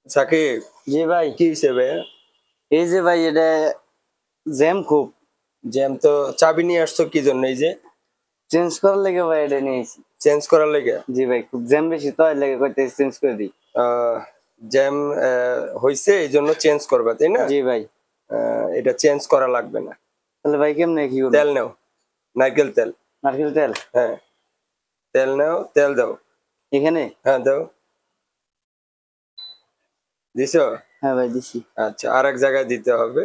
সাকিব, জি ভাই। কি হয়েছে ভাইয়া? এই যে ভাই এটা জ্যাম খুব। জ্যাম তো চাবি নিয়ে আসছো কি জন্য? এই যে চেঞ্জ করার লেগে ভাই এটা নিয়েছি। চেঞ্জ করার লেগে? জি ভাই, খুব জ্যাম বেশি তো, এর লেগে কইতে চেঞ্জ করে দিই। জ্যাম হয়েছে এই জন্য চেঞ্জ করবা, তাই না? জি ভাই। এটা চেঞ্জ করা লাগবে না। তাহলে ভাই কেমনে কি করবো? তেল নাও, নারকেল তেল। নারকেল তেল? হ্যাঁ, তেল নাও, তেল দাও। এখানে? হ্যাঁ দাও। দিছো? হ্যাঁ ভাই দিছি। আচ্ছা, আর এক জায়গায় দিতে হবে।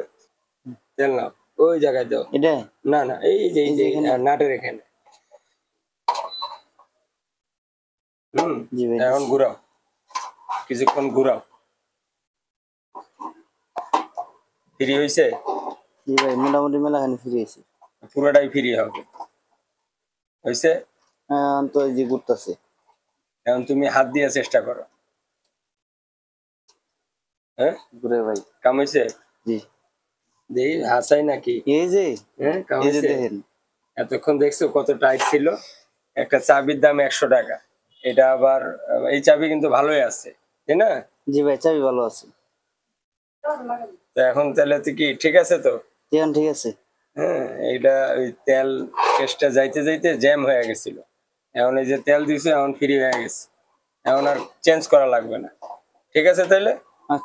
তেল নাও, ওই জায়গায় দাও। এটা? না না, এই যে এই যে এখানে? নাটের এখানে। জি ভাই এখন দিছি। ঘুরাও, কিছুক্ষণ ঘুরাও। ফ্রি হয়েছে? জি ভাই, মোটামুটি মেলাখানি ফ্রি আছি। পুরোটাই ফ্রি হবে। হয়েছে? হ্যাঁ, তো এই যে ঘুরতেছে। এখন তুমি হাত দিয়ে চেষ্টা করো। হ্যাঁ, ঘুরে ভাই। কাম হয়েছে? জি। দেখি হাসাই নাকি। এই যে, হ্যাঁ, কাম এই যে হয়েছে? দেখেন। এতক্ষণ দেখছো কত টাইট ছিল? একটা চাবির দাম 100 টাকা। এটা আবার এই চাবি কিন্তু ভালোই আছে, তাই না? জি ভাই, চাবি ভালো আছে। তো এখন তাহলে তো কি ঠিক আছে তো? এখন ঠিক আছে। হ্যাঁ, এইটা ওই তেল কেসটা যাইতে যাইতে জ্যাম হয়ে গেছিল। এখন এই যে তেল দিছে, এখন ফ্রি হয়ে গেছে। এখন আর চেঞ্জ করা লাগবে না। ঠিক আছে তাহলে? আচ্ছা।